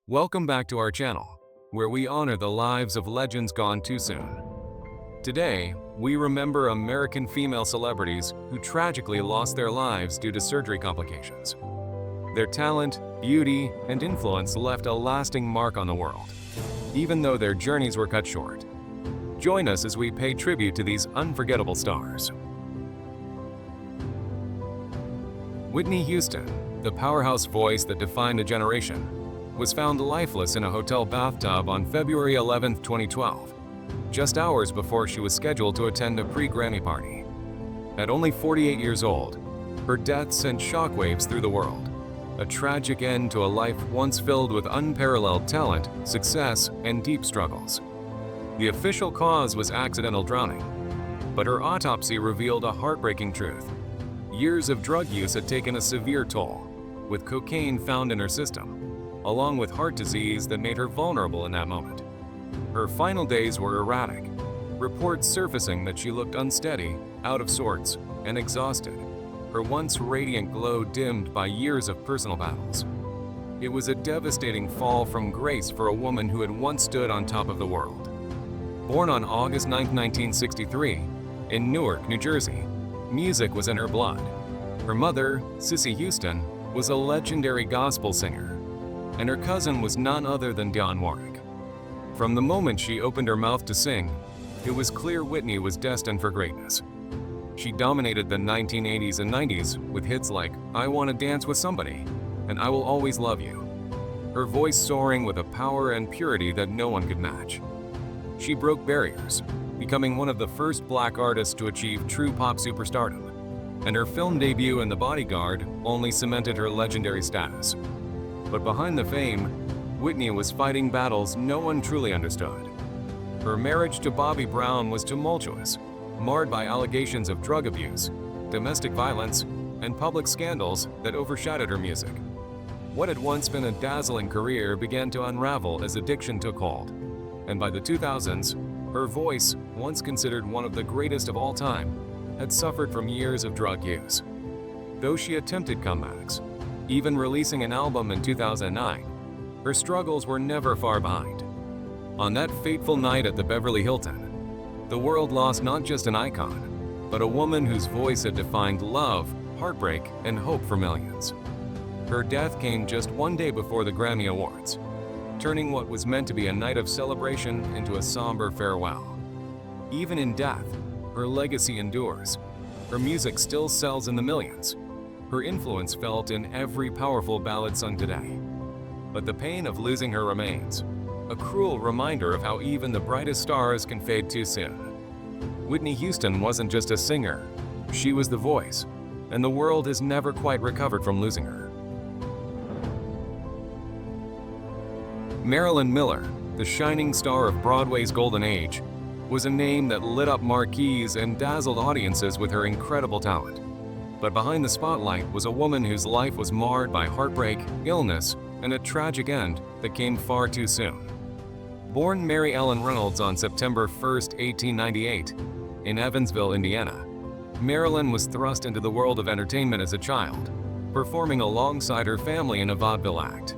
Welcome back to our channel, where we honor the lives of legends gone too soon. Today, we remember American female celebrities who tragically lost their lives due to surgery complications. Their talent, beauty, and influence left a lasting mark on the world, even though their journeys were cut short. Join us as we pay tribute to these unforgettable stars. Whitney Houston, the powerhouse voice that defined a generation, was found lifeless in a hotel bathtub on February 11, 2012, just hours before she was scheduled to attend a pre-Grammy party. At only 48 years old, her death sent shockwaves through the world, a tragic end to a life once filled with unparalleled talent, success, and deep struggles. The official cause was accidental drowning, but her autopsy revealed a heartbreaking truth. Years of drug use had taken a severe toll, with cocaine found in her system, along with heart disease that made her vulnerable in that moment. Her final days were erratic, reports surfacing that she looked unsteady, out of sorts, and exhausted, her once radiant glow dimmed by years of personal battles. It was a devastating fall from grace for a woman who had once stood on top of the world. Born on August 9, 1963, in Newark, New Jersey, music was in her blood. Her mother, Cissy Houston, was a legendary gospel singer, and her cousin was none other than Dionne Warwick. From the moment she opened her mouth to sing, it was clear Whitney was destined for greatness. She dominated the 1980s and 90s with hits like I Want to Dance with Somebody and I Will Always Love You, her voice soaring with a power and purity that no one could match. She broke barriers, becoming one of the first Black artists to achieve true pop superstardom, and her film debut in The Bodyguard only cemented her legendary status. But behind the fame, Whitney was fighting battles no one truly understood. Her marriage to Bobby Brown was tumultuous, marred by allegations of drug abuse, domestic violence, and public scandals that overshadowed her music. What had once been a dazzling career began to unravel as addiction took hold, and by the 2000s, her voice, once considered one of the greatest of all time, had suffered from years of drug use. Though she attempted comebacks, even releasing an album in 2009, her struggles were never far behind. On that fateful night at the Beverly Hilton, the world lost not just an icon, but a woman whose voice had defined love, heartbreak, and hope for millions. Her death came just one day before the Grammy Awards, turning what was meant to be a night of celebration into a somber farewell. Even in death, her legacy endures. Her music still sells in the millions. Her influence felt in every powerful ballad sung today. But the pain of losing her remains, a cruel reminder of how even the brightest stars can fade too soon. Whitney Houston wasn't just a singer, she was the voice, and the world has never quite recovered from losing her. Marilyn Miller, the shining star of Broadway's golden age, was a name that lit up marquees and dazzled audiences with her incredible talent. But behind the spotlight was a woman whose life was marred by heartbreak, illness, and a tragic end that came far too soon. Born Mary Ellen Reynolds on September 1, 1898, in Evansville, Indiana, Marilyn was thrust into the world of entertainment as a child, performing alongside her family in a vaudeville act.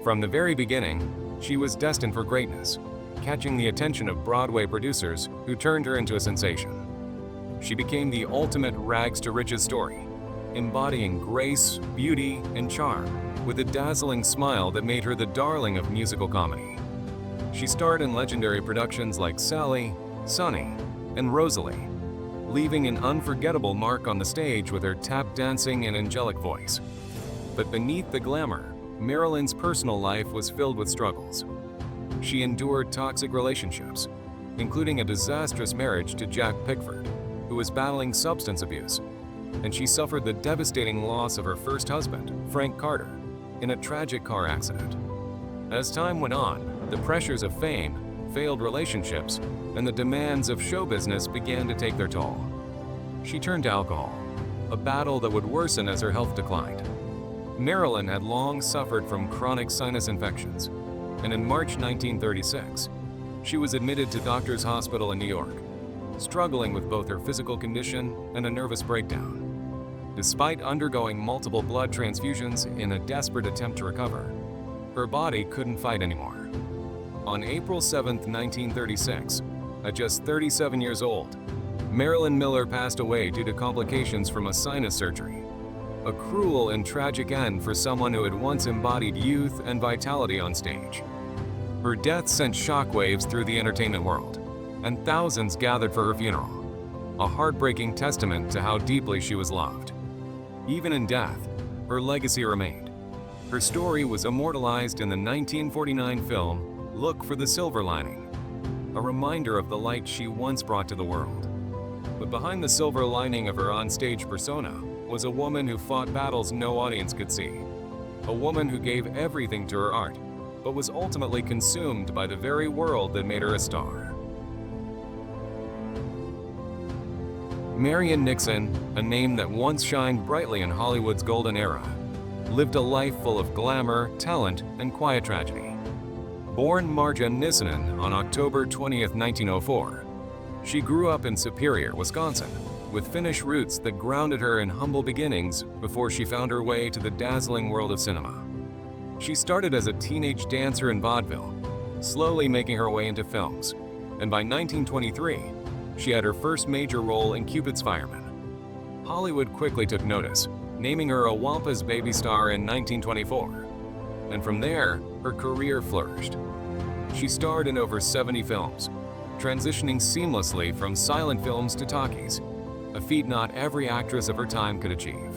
From the very beginning, she was destined for greatness, catching the attention of Broadway producers who turned her into a sensation. She became the ultimate rags-to-riches story, embodying grace, beauty, and charm, with a dazzling smile that made her the darling of musical comedy. She starred in legendary productions like Sally, Sonny, and Rosalie, leaving an unforgettable mark on the stage with her tap-dancing and angelic voice. But beneath the glamour, Marilyn's personal life was filled with struggles. She endured toxic relationships, including a disastrous marriage to Jack Pickford, who was battling substance abuse, and she suffered the devastating loss of her first husband, Frank Carter, in a tragic car accident. As time went on, the pressures of fame, failed relationships, and the demands of show business began to take their toll. She turned to alcohol, a battle that would worsen as her health declined. Marilyn had long suffered from chronic sinus infections, and in March 1936, she was admitted to Doctors Hospital in New York, struggling with both her physical condition and a nervous breakdown. Despite undergoing multiple blood transfusions in a desperate attempt to recover, Her body couldn't fight anymore. On April 7, 1936, at just 37 years old, Marilyn Miller passed away due to complications from a sinus surgery. A cruel and tragic end for someone who had once embodied youth and vitality on stage. Her death sent shockwaves through the entertainment world, and thousands gathered for her funeral, a heartbreaking testament to how deeply she was loved. Even in death, her legacy remained. Her story was immortalized in the 1949 film Look for the Silver Lining, a reminder of the light she once brought to the world. But behind the silver lining of her onstage persona was a woman who fought battles no audience could see. A woman who gave everything to her art, but was ultimately consumed by the very world that made her a star. Marian Nixon, a name that once shined brightly in Hollywood's golden era, lived a life full of glamour, talent, and quiet tragedy. Born Marian Nixon on October 20, 1904, she grew up in Superior, Wisconsin, with Finnish roots that grounded her in humble beginnings before she found her way to the dazzling world of cinema. She started as a teenage dancer in vaudeville, slowly making her way into films, and by 1923, she had her first major role in Cupid's Fireman. Hollywood quickly took notice, naming her a Wampas baby star in 1924, and from there, her career flourished. She starred in over 70 films, transitioning seamlessly from silent films to talkies, a feat not every actress of her time could achieve.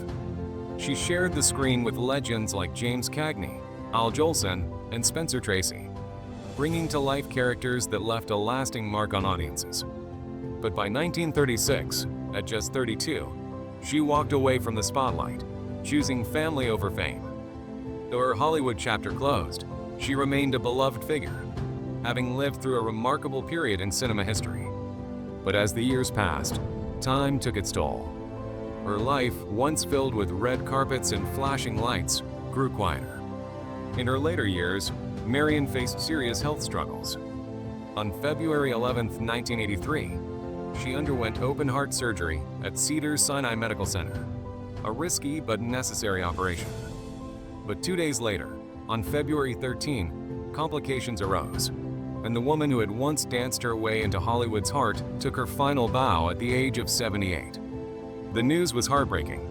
She shared the screen with legends like James Cagney, Al Jolson, and Spencer Tracy, bringing to life characters that left a lasting mark on audiences. But by 1936, at just 32, she walked away from the spotlight, choosing family over fame. Though her Hollywood chapter closed, she remained a beloved figure, having lived through a remarkable period in cinema history. But as the years passed, time took its toll. Her life, once filled with red carpets and flashing lights, grew quieter. In her later years, Marian faced serious health struggles. On February 11, 1983, she underwent open-heart surgery at Cedars-Sinai Medical Center, a risky but necessary operation. But 2 days later, on February 13, complications arose, and the woman who had once danced her way into Hollywood's heart took her final bow at the age of 78. The news was heartbreaking.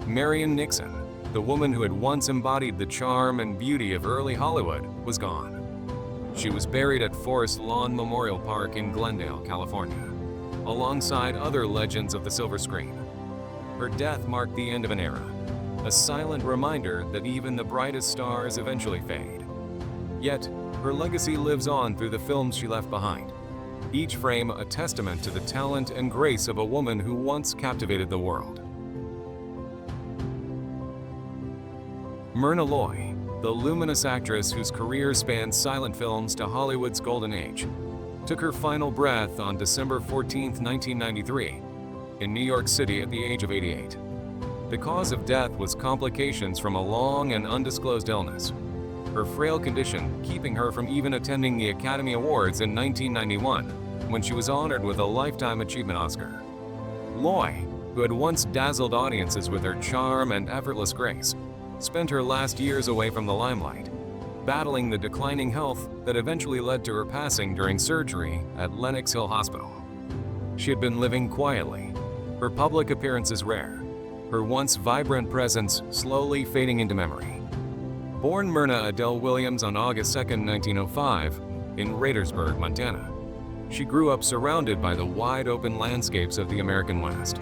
Marian Nixon, the woman who had once embodied the charm and beauty of early Hollywood, was gone. She was buried at Forest Lawn Memorial Park in Glendale, California, alongside other legends of the silver screen. Her death marked the end of an era, a silent reminder that even the brightest stars eventually fade. Yet, her legacy lives on through the films she left behind, each frame a testament to the talent and grace of a woman who once captivated the world. Myrna Loy, the luminous actress whose career spanned silent films to Hollywood's golden age, took her final breath on December 14, 1993, in New York City at the age of 88. The cause of death was complications from a long and undisclosed illness, her frail condition keeping her from even attending the Academy Awards in 1991, when she was honored with a Lifetime Achievement Oscar. Loy, who had once dazzled audiences with her charm and effortless grace, spent her last years away from the limelight, battling the declining health that eventually led to her passing during surgery at Lenox Hill Hospital. She had been living quietly, her public appearances rare, her once vibrant presence slowly fading into memory. Born Myrna Adele Williams on August 2, 1905, in Radersburg, Montana, she grew up surrounded by the wide-open landscapes of the American West.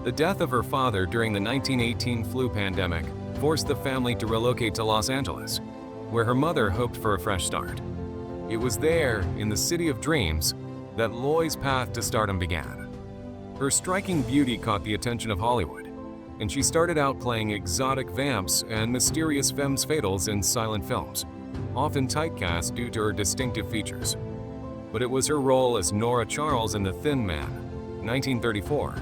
The death of her father during the 1918 flu pandemic forced the family to relocate to Los Angeles, where her mother hoped for a fresh start. It was there, in the city of dreams, that Loy's path to stardom began. Her striking beauty caught the attention of Hollywood, and she started out playing exotic vamps and mysterious femmes fatales in silent films, often typecast due to her distinctive features. But it was her role as Nora Charles in The Thin Man, 1934,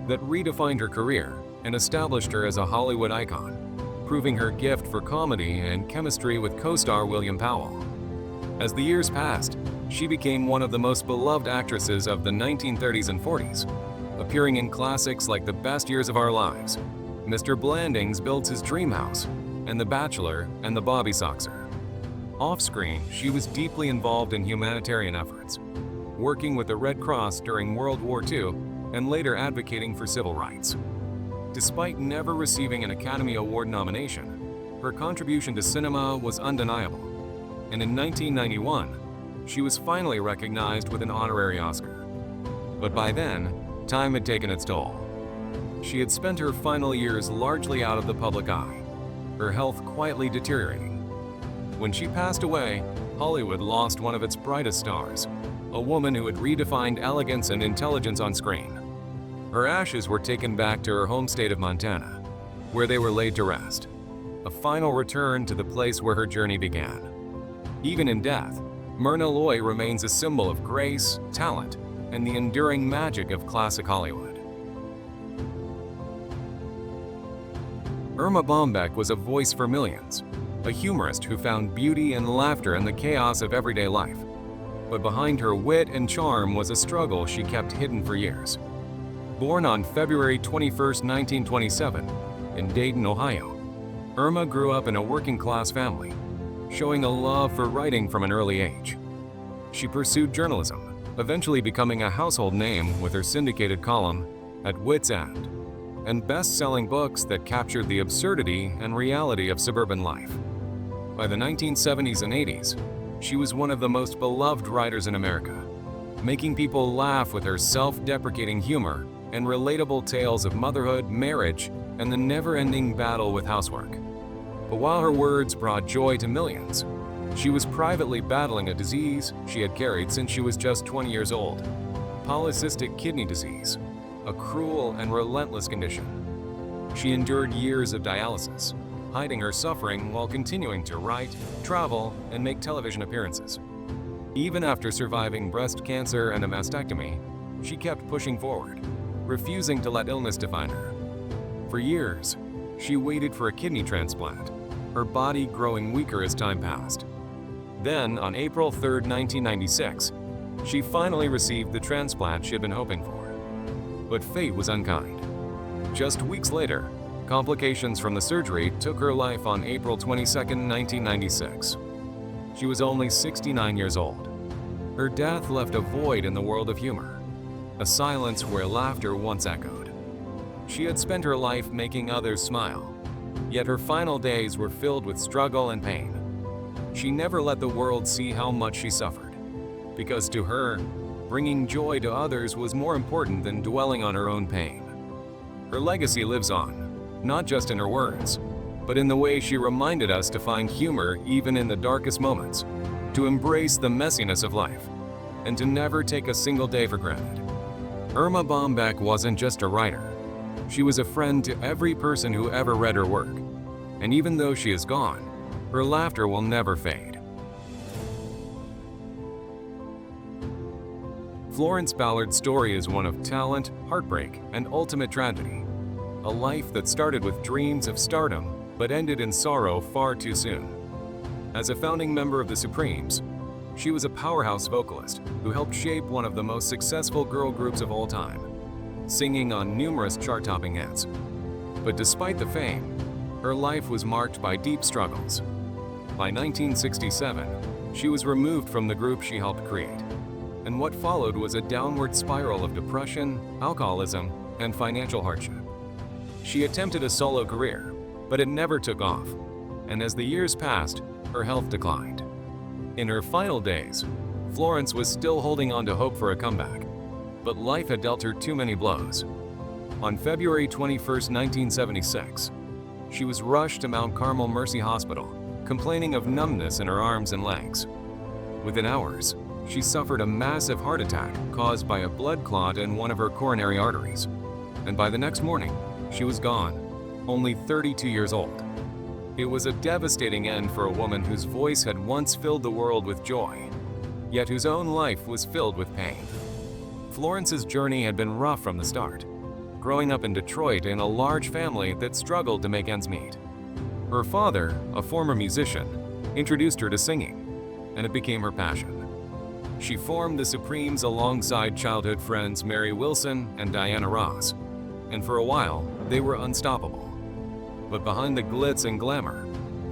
that redefined her career and established her as a Hollywood icon, proving her gift for comedy and chemistry with co-star William Powell. As the years passed, she became one of the most beloved actresses of the 1930s and 40s, appearing in classics like The Best Years of Our Lives, Mr. Blandings Builds His Dream House, and The Bachelor and the Bobby Soxer. Off-screen, she was deeply involved in humanitarian efforts, working with the Red Cross during World War II and later advocating for civil rights. Despite never receiving an Academy Award nomination, her contribution to cinema was undeniable, and in 1991, she was finally recognized with an honorary Oscar. But by then, time had taken its toll. She had spent her final years largely out of the public eye, her health quietly deteriorating. When she passed away, Hollywood lost one of its brightest stars, a woman who had redefined elegance and intelligence on screen. Her ashes were taken back to her home state of Montana, where they were laid to rest, a final return to the place where her journey began. Even in death, Myrna Loy remains a symbol of grace, talent, and the enduring magic of classic Hollywood. Erma Bombeck was a voice for millions, a humorist who found beauty and laughter in the chaos of everyday life. But behind her wit and charm was a struggle she kept hidden for years. Born on February 21, 1927, in Dayton, Ohio, Erma grew up in a working-class family, showing a love for writing from an early age. She pursued journalism, eventually becoming a household name with her syndicated column, At Wit's End, and best-selling books that captured the absurdity and reality of suburban life. By the 1970s and 80s, she was one of the most beloved writers in America, making people laugh with her self-deprecating humor and relatable tales of motherhood, marriage, and the never-ending battle with housework. But while her words brought joy to millions, she was privately battling a disease she had carried since she was just 20 years old, polycystic kidney disease, a cruel and relentless condition. She endured years of dialysis, hiding her suffering while continuing to write, travel, and make television appearances. Even after surviving breast cancer and a mastectomy, she kept pushing forward, refusing to let illness define her. For years, she waited for a kidney transplant, her body growing weaker as time passed. Then, on April 3, 1996, she finally received the transplant she had been hoping for. But fate was unkind. Just weeks later, complications from the surgery took her life on April 22, 1996. She was only 69 years old. Her death left a void in the world of humor, a silence where laughter once echoed. She had spent her life making others smile, yet her final days were filled with struggle and pain. She never let the world see how much she suffered, because to her, bringing joy to others was more important than dwelling on her own pain. Her legacy lives on, not just in her words, but in the way she reminded us to find humor even in the darkest moments, to embrace the messiness of life, and to never take a single day for granted. Erma Bombeck wasn't just a writer. She was a friend to every person who ever read her work. And even though she is gone, her laughter will never fade. Florence Ballard's story is one of talent, heartbreak, and ultimate tragedy. A life that started with dreams of stardom, but ended in sorrow far too soon. As a founding member of the Supremes, she was a powerhouse vocalist who helped shape one of the most successful girl groups of all time, singing on numerous chart-topping hits. But despite the fame, her life was marked by deep struggles. By 1967, she was removed from the group she helped create, and what followed was a downward spiral of depression, alcoholism, and financial hardship. She attempted a solo career, but it never took off, and as the years passed, her health declined. In her final days, Florence was still holding on to hope for a comeback, but life had dealt her too many blows. On February 21, 1976, she was rushed to Mount Carmel Mercy Hospital, complaining of numbness in her arms and legs. Within hours, she suffered a massive heart attack caused by a blood clot in one of her coronary arteries. And by the next morning, she was gone, only 32 years old. It was a devastating end for a woman whose voice had once filled the world with joy, yet whose own life was filled with pain. Florence's journey had been rough from the start, growing up in Detroit in a large family that struggled to make ends meet. Her father, a former musician, introduced her to singing, and it became her passion. She formed the Supremes alongside childhood friends Mary Wilson and Diana Ross, and for a while, they were unstoppable. But behind the glitz and glamour,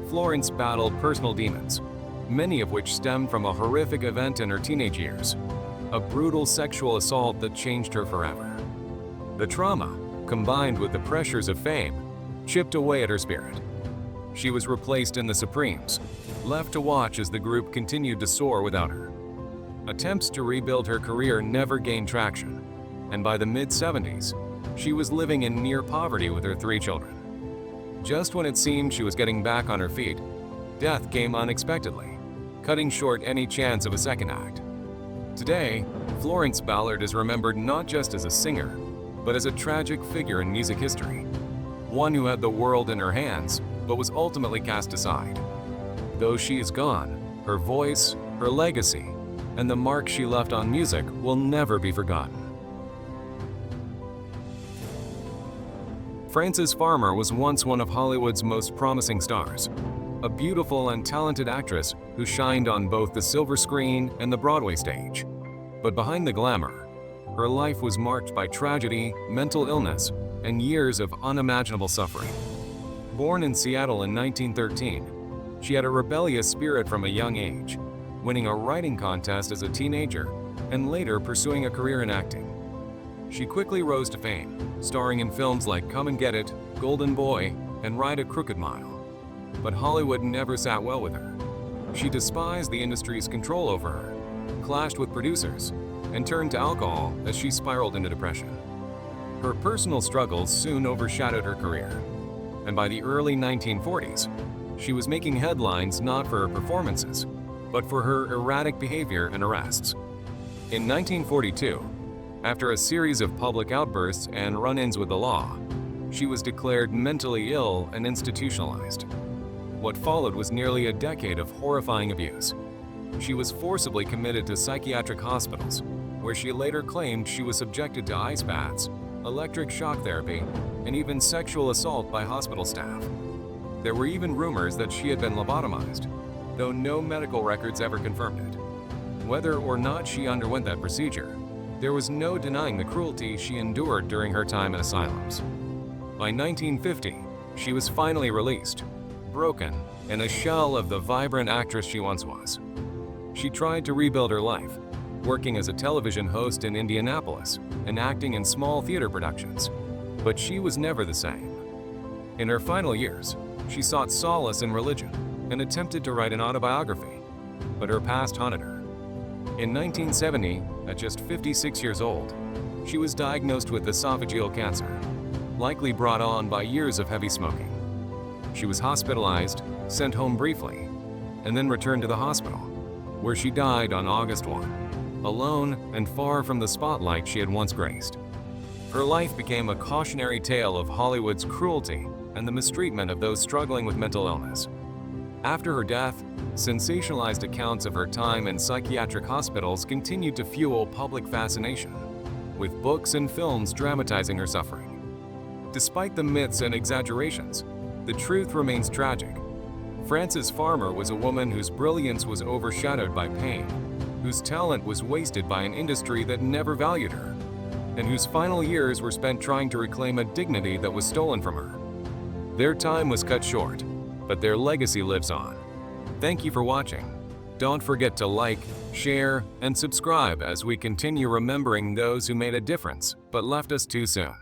Florence battled personal demons, many of which stemmed from a horrific event in her teenage years, a brutal sexual assault that changed her forever. The trauma, combined with the pressures of fame, chipped away at her spirit. She was replaced in the Supremes, left to watch as the group continued to soar without her. Attempts to rebuild her career never gained traction, and by the mid-70s, she was living in near poverty with her 3 children. Just when it seemed she was getting back on her feet, death came unexpectedly, cutting short any chance of a second act. Today, Florence Ballard is remembered not just as a singer, but as a tragic figure in music history, one who had the world in her hands, but was ultimately cast aside. Though she is gone, her voice, her legacy, and the mark she left on music will never be forgotten. Frances Farmer was once one of Hollywood's most promising stars, a beautiful and talented actress who shined on both the silver screen and the Broadway stage. But behind the glamour, her life was marked by tragedy, mental illness, and years of unimaginable suffering. Born in Seattle in 1913, she had a rebellious spirit from a young age, winning a writing contest as a teenager and later pursuing a career in acting. She quickly rose to fame, starring in films like Come and Get It, Golden Boy, and Ride a Crooked Mile. But Hollywood never sat well with her. She despised the industry's control over her, clashed with producers, and turned to alcohol as she spiraled into depression. Her personal struggles soon overshadowed her career, and by the early 1940s, she was making headlines not for her performances, but for her erratic behavior and arrests. In 1942, after a series of public outbursts and run-ins with the law, she was declared mentally ill and institutionalized. What followed was nearly a decade of horrifying abuse. She was forcibly committed to psychiatric hospitals, where she later claimed she was subjected to ice baths, electric shock therapy, and even sexual assault by hospital staff. There were even rumors that she had been lobotomized, though no medical records ever confirmed it. Whether or not she underwent that procedure, there was no denying the cruelty she endured during her time in asylums. By 1950, she was finally released, broken, and a shell of the vibrant actress she once was. She tried to rebuild her life, working as a television host in Indianapolis and acting in small theater productions, but she was never the same. In her final years, she sought solace in religion and attempted to write an autobiography, but her past haunted her. In 1970, at just 56 years old, she was diagnosed with esophageal cancer, likely brought on by years of heavy smoking. She was hospitalized, sent home briefly, and then returned to the hospital, where she died on August 1, alone and far from the spotlight she had once graced. Her life became a cautionary tale of Hollywood's cruelty and the mistreatment of those struggling with mental illness. After her death, sensationalized accounts of her time in psychiatric hospitals continued to fuel public fascination, with books and films dramatizing her suffering. Despite the myths and exaggerations, the truth remains tragic. Frances Farmer was a woman whose brilliance was overshadowed by pain, whose talent was wasted by an industry that never valued her, and whose final years were spent trying to reclaim a dignity that was stolen from her. Their time was cut short, but their legacy lives on. Thank you for watching. Don't forget to like, share, and subscribe as we continue remembering those who made a difference but left us too soon.